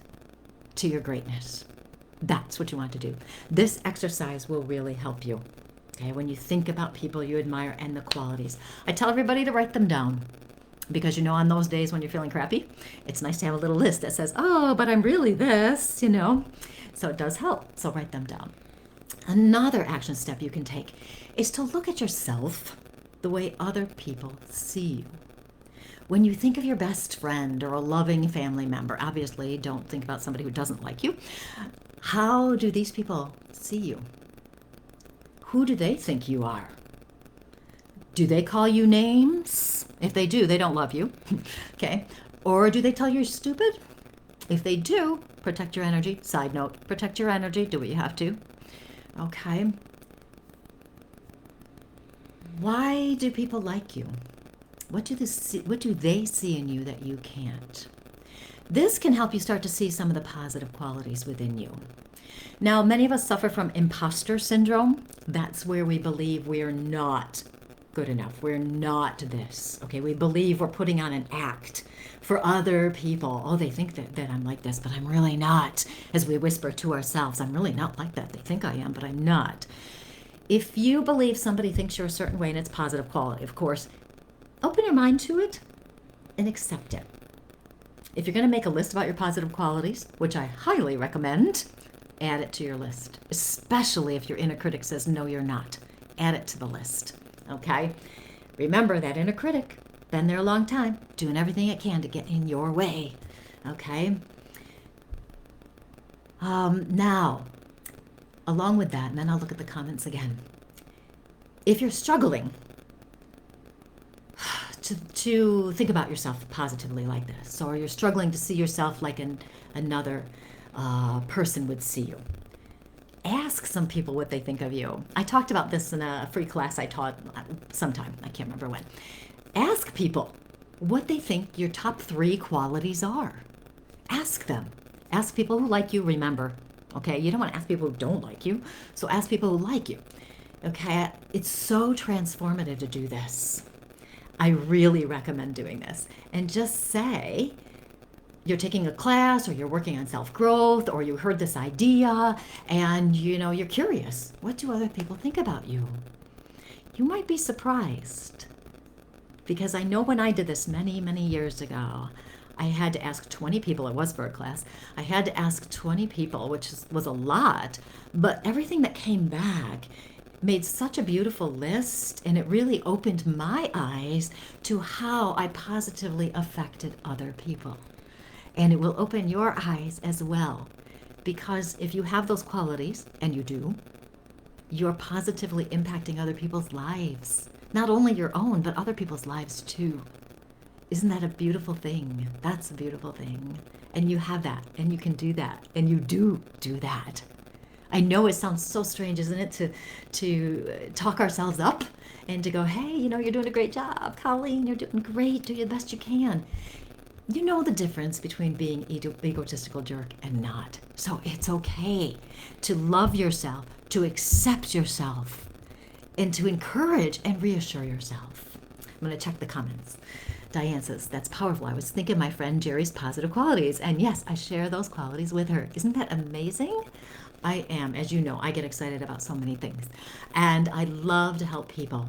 to your greatness. That's what you want to do. This exercise will really help you. Okay, when you think about people you admire and the qualities. I tell everybody to write them down because, on those days when you're feeling crappy, it's nice to have a little list that says, oh, but I'm really this, So it does help. So write them down. Another action step you can take is to look at yourself the way other people see you. When you think of your best friend or a loving family member, obviously don't think about somebody who doesn't like you. How do these people see you? Who do they think you are? Do they call you names? If they do, they don't love you. Okay. Or do they tell you you're stupid? If they do, protect your energy. Side note, protect your energy. Do what you have to. Okay. Why do people like you? What do they see in you that you can't? This can help you start to see some of the positive qualities within you. Now, many of us suffer from imposter syndrome. That's where we believe we're not good enough. We're not this. Okay, we believe we're putting on an act for other people. Oh, they think that I'm like this, but I'm really not. As we whisper to ourselves, I'm really not like that. They think I am, but I'm not. If you believe somebody thinks you're a certain way and it's positive quality, of course, open your mind to it and accept it. If you're going to make a list about your positive qualities, which I highly recommend, add it to your list, especially if your inner critic says, no, you're not. Add it to the list, okay? Remember that inner critic, been there a long time, doing everything it can to get in your way, okay? Now, along with that, and then I'll look at the comments again. If you're struggling to think about yourself positively like this, or you're struggling to see yourself like another person would see you, ask some people what they think of you. I talked about this in a free class I taught sometime. I can't remember when. Ask people what they think your top 3 qualities are. Ask them. Ask people who like you, remember. Okay, you don't want to ask people who don't like you. So ask people who like you. Okay, it's so transformative to do this. I really recommend doing this. And just say, you're taking a class or you're working on self-growth or you heard this idea and you're curious. What do other people think about you? You might be surprised. Because I know when I did this many, many years ago, I had to ask 20 people. It was for a class. I had to ask 20 people, which was a lot. But everything that came back made such a beautiful list, and it really opened my eyes to how I positively affected other people. And it will open your eyes as well, because if you have those qualities, and you do, you're positively impacting other people's lives. Not only your own, but other people's lives too. Isn't that a beautiful thing? That's a beautiful thing. And you have that, and you can do that, and you do that. I know it sounds so strange, isn't it, to talk ourselves up and to go, hey, you're doing a great job, Colleen, you're doing great, do the best you can. You know the difference between being egotistical jerk and not. So it's okay to love yourself, to accept yourself, and to encourage and reassure yourself. I'm going to check the comments. Diane says, that's powerful. I was thinking of my friend Jerry's positive qualities. And yes, I share those qualities with her. Isn't that amazing? I am. As you know, I get excited about so many things. And I love to help people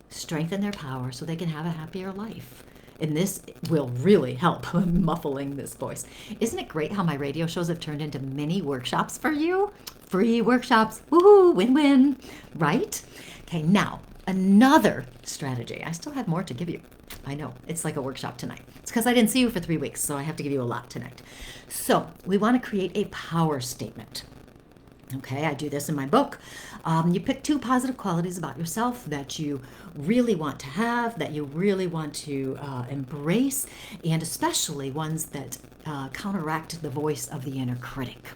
strengthen their power so they can have a happier life. And this will really help muffling this voice. Isn't it great how my radio shows have turned into mini workshops for you? Free workshops. Woohoo, win-win, right? Okay, now, another strategy. I still have more to give you. I know, it's like a workshop tonight. It's because I didn't see you for 3 weeks, so I have to give you a lot tonight. So we want to create a power statement. Okay, I do this in my book. You pick 2 positive qualities about yourself that you really want to have, that you really want to embrace, and especially ones that counteract the voice of the inner critic.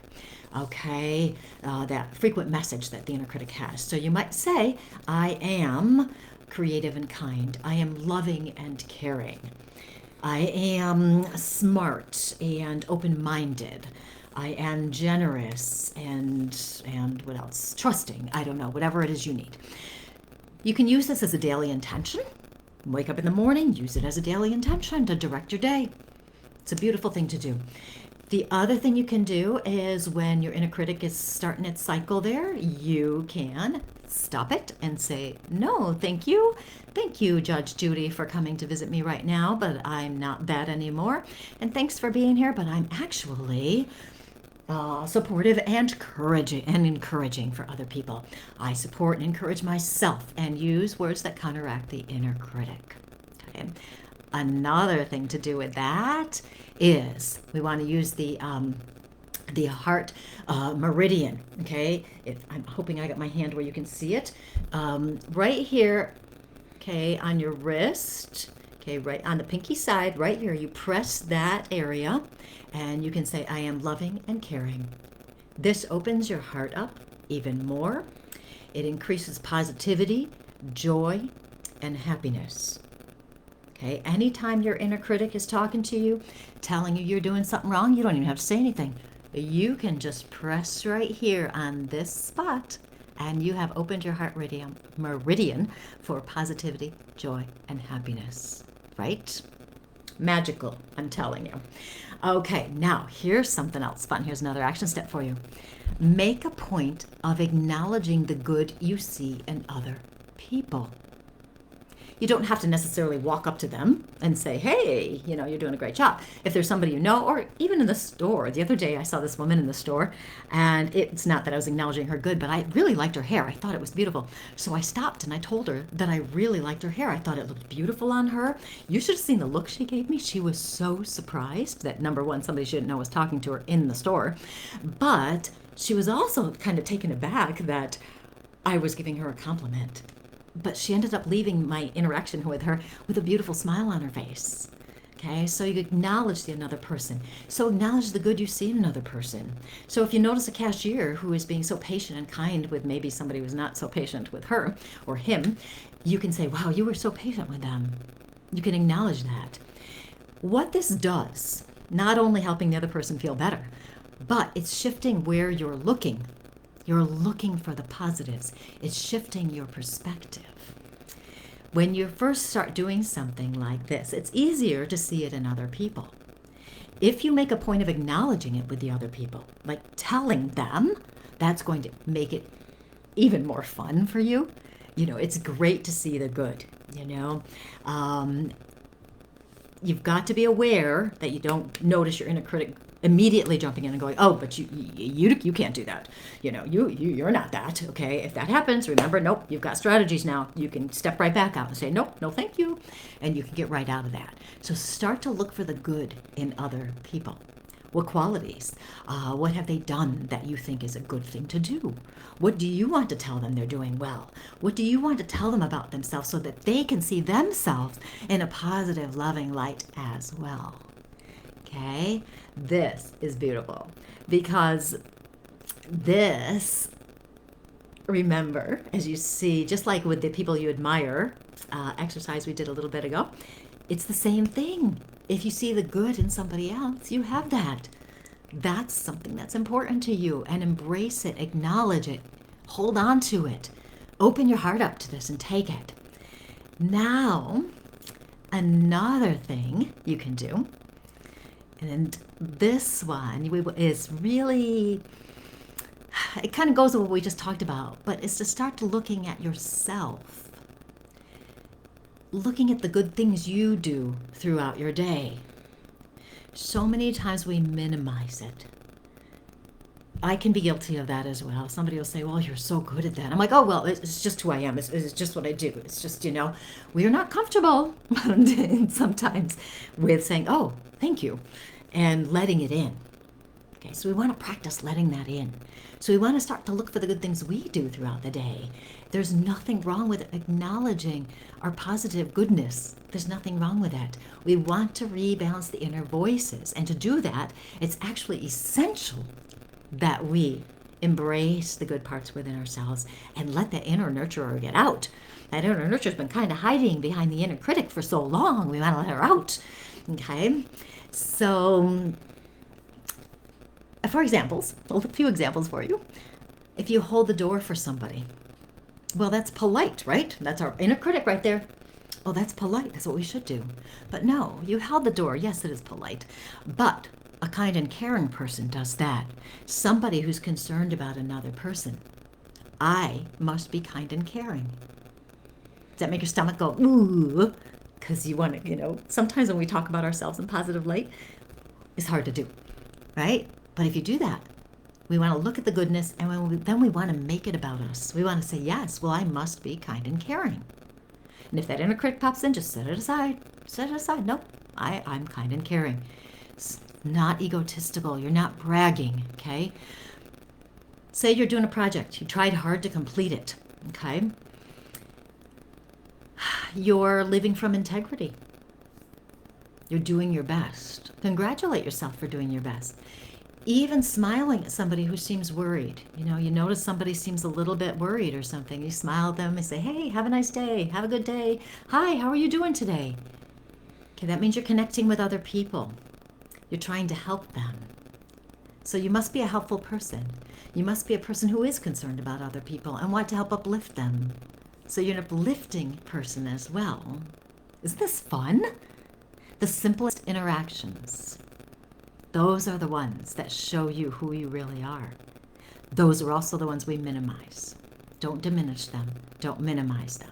Okay, that frequent message that the inner critic has. So you might say, I am creative and kind. I am loving and caring. I am smart and open-minded. I am generous and what else? Trusting. I don't know, whatever it is you need. You can use this as a daily intention. Wake up in the morning, use it as a daily intention to direct your day. It's a beautiful thing to do. The other thing you can do is when your inner critic is starting its cycle there, you can stop it and say, no, thank you. Thank you, Judge Judy, for coming to visit me right now, but I'm not that anymore. And thanks for being here, but I'm actually supportive and encouraging for other people. I support and encourage myself and use words that counteract the inner critic. Okay. Another thing to do with that is we want to use the heart meridian. Okay, I'm hoping I got my hand where you can see it. Right here, okay, on your wrist. Okay, right on the pinky side, right here, you press that area and you can say, I am loving and caring. This opens your heart up even more. It increases positivity, joy, and happiness. Okay, anytime your inner critic is talking to you, telling you you're doing something wrong, you don't even have to say anything. You can just press right here on this spot and you have opened your heart meridian for positivity, joy, and happiness. Right? Magical, I'm telling you. Okay, now here's something else fun. Here's another action step for you. Make a point of acknowledging the good you see in other people. You don't have to necessarily walk up to them and say, hey, you're doing a great job. If there's somebody you know, or even in the store. The other day I saw this woman in the store, and it's not that I was acknowledging her good, but I really liked her hair. I thought it was beautiful. So I stopped and I told her that I really liked her hair. I thought it looked beautiful on her. You should have seen the look she gave me. She was so surprised that, number one, somebody she didn't know was talking to her in the store. But she was also kind of taken aback that I was giving her a compliment. But she ended up leaving my interaction with her with a beautiful smile on her face. Okay, so you acknowledge the another person. So acknowledge the good you see in another person. So if you notice a cashier who is being so patient and kind with maybe somebody who's not so patient with her or him, you can say, wow, you were so patient with them. You can acknowledge that. What this does, not only helping the other person feel better, but it's shifting where you're looking. You're looking for the positives. It's shifting your perspective. When you first start doing something like this, it's easier to see it in other people. If you make a point of acknowledging it with the other people, like telling them, that's going to make it even more fun for you. It's great to see the good, you've got to be aware that you don't notice your inner critic immediately jumping in and going, oh, but you can't do that. You're not that. Okay. If that happens, remember, nope, you've got strategies now. You can step right back out and say, nope, no, thank you. And you can get right out of that. So start to look for the good in other people. What qualities? What have they done that you think is a good thing to do? What do you want to tell them they're doing well? What do you want to tell them about themselves so that they can see themselves in a positive, loving light as well? Okay, this is beautiful because this, remember, as you see, just like with the people you admire, exercise we did a little bit ago, it's the same thing. If you see the good in somebody else, you have that. That's something that's important to you, and embrace it, acknowledge it, hold on to it, open your heart up to this and take it. Now, another thing you can do, and this one is really, it kind of goes with what we just talked about, but it's to start looking at yourself, looking at the good things you do throughout your day. So many times we minimize it. I can be guilty of that as well. Somebody will say, well, you're so good at that. I'm like, oh, well, it's just who I am. It's just what I do. It's just, we are not comfortable sometimes with saying, oh, thank you, and letting it in. Okay, so we want to practice letting that in. So we want to start to look for the good things we do throughout the day. There's nothing wrong with acknowledging our positive goodness. There's nothing wrong with that. We want to rebalance the inner voices. And to do that, it's actually essential that we embrace the good parts within ourselves and let the inner nurturer get out. That inner nurturer has been kind of hiding behind the inner critic for so long. We want to let her out. Okay? So, for examples, a few examples for you. If you hold the door for somebody, well, that's polite, right? That's our inner critic right there. Oh, that's polite. That's what we should do. But no, you held the door. Yes, it is polite. But a kind and caring person does that. Somebody who's concerned about another person. I must be kind and caring. Does that make your stomach go, ooh? Because you want to, sometimes when we talk about ourselves in positive light, it's hard to do, right? But if you do that, we want to look at the goodness, and then we want to make it about us. We want to say, yes, well, I must be kind and caring. And if that inner critic pops in, just set it aside. Set it aside. No, I'm kind and caring. It's not egotistical. You're not bragging, okay? Say you're doing a project. You tried hard to complete it, okay? You're living from integrity. You're doing your best. Congratulate yourself for doing your best. Even smiling at somebody who seems worried. You notice somebody seems a little bit worried or something. You smile at them and say, hey, have a nice day. Have a good day. Hi, how are you doing today? Okay, that means you're connecting with other people. You're trying to help them. So you must be a helpful person. You must be a person who is concerned about other people and want to help uplift them. So you're an uplifting person as well. Isn't this fun? The simplest interactions. Those are the ones that show you who you really are. Those are also the ones we minimize. Don't diminish them. Don't minimize them.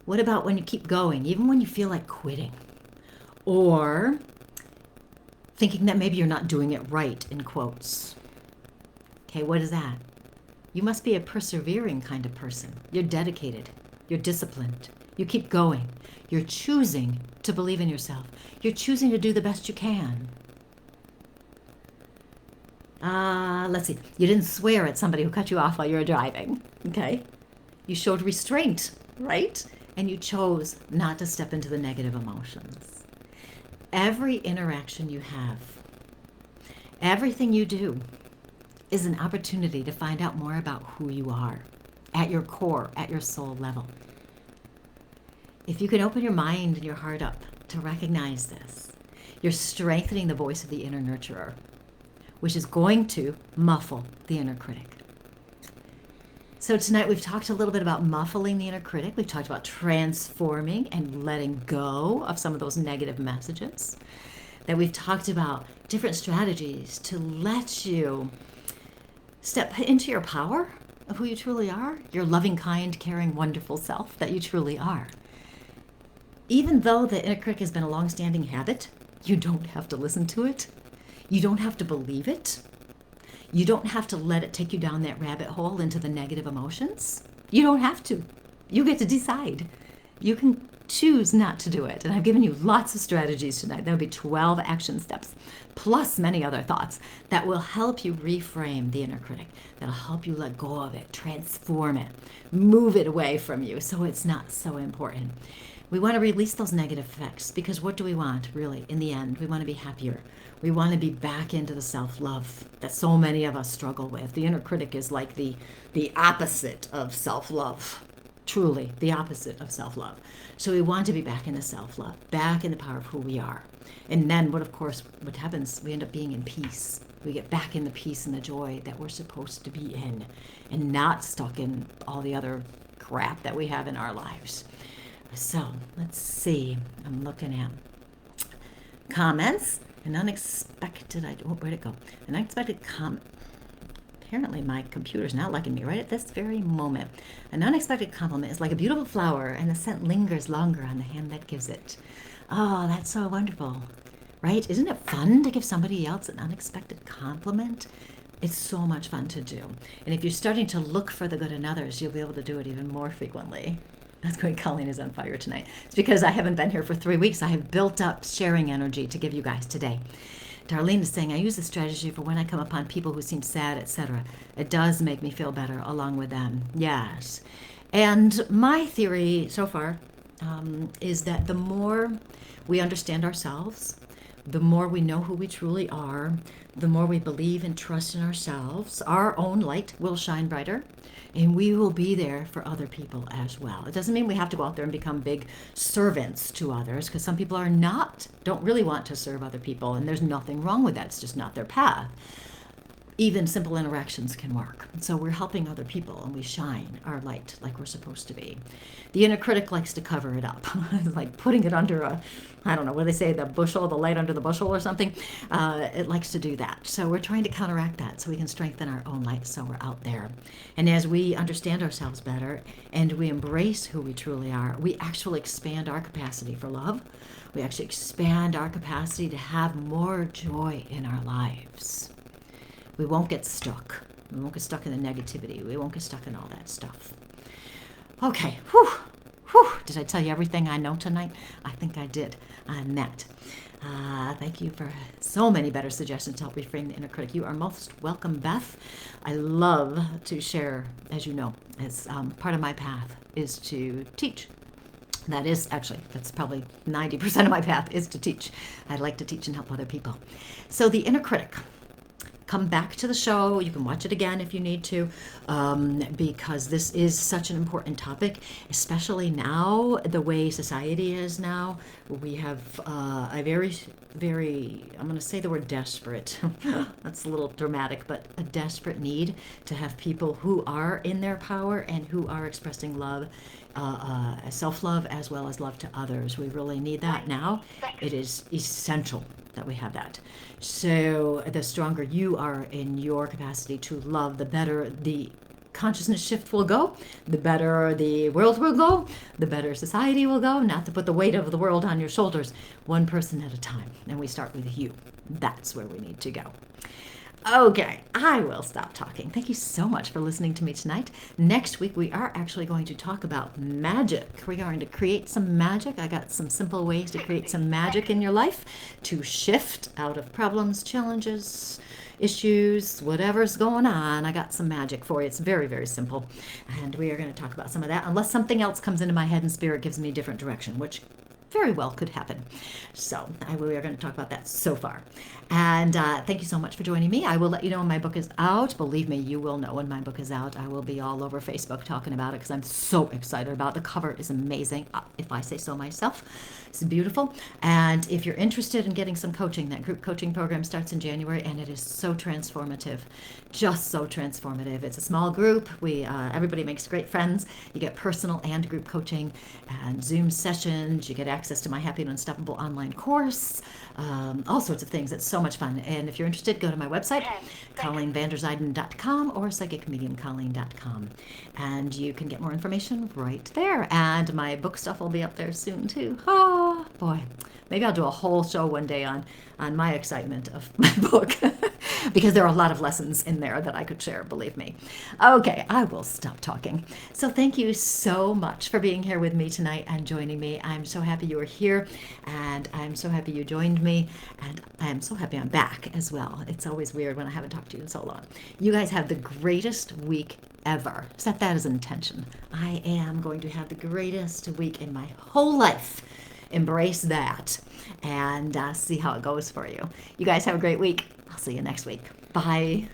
What about when you keep going, even when you feel like quitting? Or thinking that maybe you're not doing it right, in quotes. Okay, what is that? You must be a persevering kind of person. You're dedicated. You're disciplined. You keep going. You're choosing to believe in yourself. You're choosing to do the best you can. Let's see. You didn't swear at somebody who cut you off while you were driving. Okay? You showed restraint, right? And you chose not to step into the negative emotions. Every interaction you have, everything you do, is an opportunity to find out more about who you are at your core, at your soul level. If you can open your mind and your heart up to recognize this, you're strengthening the voice of the inner nurturer, which is going to muffle the inner critic. So tonight we've talked a little bit about muffling the inner critic. We've talked about transforming and letting go of some of those negative messages. That we've talked about different strategies to let you step into your power of who you truly are, your loving, kind, caring, wonderful self that you truly are. even though the inner critic has been a long-standing habit, you don't have to listen to it. You don't have to believe it. You don't have to let it take you down that rabbit hole into the negative emotions. You don't have to. You get to decide. You can choose not to do it. And I've given you lots of strategies tonight. There'll be 12 action steps, plus many other thoughts that will help you reframe the inner critic, that'll help you let go of it, transform it, move it away from you so it's not so important. We want to release those negative effects because what do we want, really, in the end? We want to be happier. We want to be back into the self-love that so many of us struggle with. The inner critic is like the opposite of self-love. Truly, the opposite of self-love. So we want to be back in the self-love, back in the power of who we are. And then what happens, we end up being in peace. We get back in the peace and the joy that we're supposed to be in and not stuck in all the other crap that we have in our lives. So let's see. I'm looking at comments. An unexpected, where'd it go? An unexpected comment. Apparently my computer's not liking me right at this very moment. An unexpected compliment is like a beautiful flower, and the scent lingers longer on the hand that gives it. Oh, that's so wonderful, right? Isn't it fun to give somebody else an unexpected compliment? It's so much fun to do. And if you're starting to look for the good in others, you'll be able to do it even more frequently. That's great. Colleen is on fire tonight. It's because I haven't been here for 3 weeks. I have built up sharing energy to give you guys today. Darlene is saying, I use this strategy for when I come upon people who seem sad, etc. It does make me feel better along with them. Yes. And my theory so far is that the more we understand ourselves, the more we know who we truly are, the more we believe and trust in ourselves, our own light will shine brighter. And we will be there for other people as well. It doesn't mean we have to go out there and become big servants to others, because some people don't really want to serve other people, and there's nothing wrong with that. It's just not their path. Even simple interactions can work. So we're helping other people, and we shine our light like we're supposed to be. The inner critic likes to cover it up. It's like putting it under I don't know, what do they say, the light under the bushel or something. It likes to do that. So we're trying to counteract that so we can strengthen our own light so we're out there. And as we understand ourselves better and we embrace who we truly are, we actually expand our capacity for love. We actually expand our capacity to have more joy in our lives. We won't get stuck. We won't get stuck in the negativity. We won't get stuck in all that stuff. Okay. Whew. Did I tell you everything I know tonight? I think I did on that. Thank you for so many better suggestions to help reframe the inner critic. You are most welcome, Beth. I love to share, as you know, as part of my path is to teach. That's probably 90% of my path is to teach. I like to teach and help other people. So the inner critic. Come back to the show. You can watch it again if you need to, because this is such an important topic, especially now, the way society is now. We have a very, very, I'm going to say the word desperate. That's a little dramatic, but a desperate need to have people who are in their power and who are expressing love, self-love as well as love to others. We really need that now. It is essential that we have that. So the stronger you are in your capacity to love, the better the consciousness shift will go, the better the world will go, the better society will go. Not to put the weight of the world on your shoulders, one person at a time. And we start with you. That's where we need to go. Okay, I will stop talking. Thank you so much for listening to me tonight. Next week, we are actually going to talk about magic. We're going to create some magic. I got some simple ways to create some magic in your life to shift out of problems, challenges, issues, whatever's going on. I got some magic for you. It's very, very simple. And we are going to talk about some of that, unless something else comes into my head and spirit gives me a different direction, which very well could happen. So we are going to talk about that so far. And thank you so much for joining me. I will let you know when my book is out. Believe me, you will know when my book is out. I will be all over Facebook talking about it because I'm so excited about it. The cover is amazing, if I say so myself. It's beautiful. And if you're interested in getting some coaching, that group coaching program starts in January, and it is so transformative, just so transformative. It's a small group. Everybody makes great friends. You get personal and group coaching and Zoom sessions. You get access to my Happy and Unstoppable online course, all sorts of things. It's so much fun. And if you're interested, go to my website, ColleenVanderzijden.com or PsychicMediumColleen.com. And you can get more information right there. And my book stuff will be up there soon too. Oh boy. Maybe I'll do a whole show one day on my excitement of my book because there are a lot of lessons in there that I could share, believe me. Okay, I will stop talking. So thank you so much for being here with me tonight and joining me. I'm so happy you were here, and I'm so happy you joined me, and I'm so happy I'm back as well. It's always weird when I haven't talked to you in so long. You guys have the greatest week ever. Set that as an intention. I am going to have the greatest week in my whole life. Embrace that and see how it goes for you. You guys have a great week. I'll see you next week. Bye.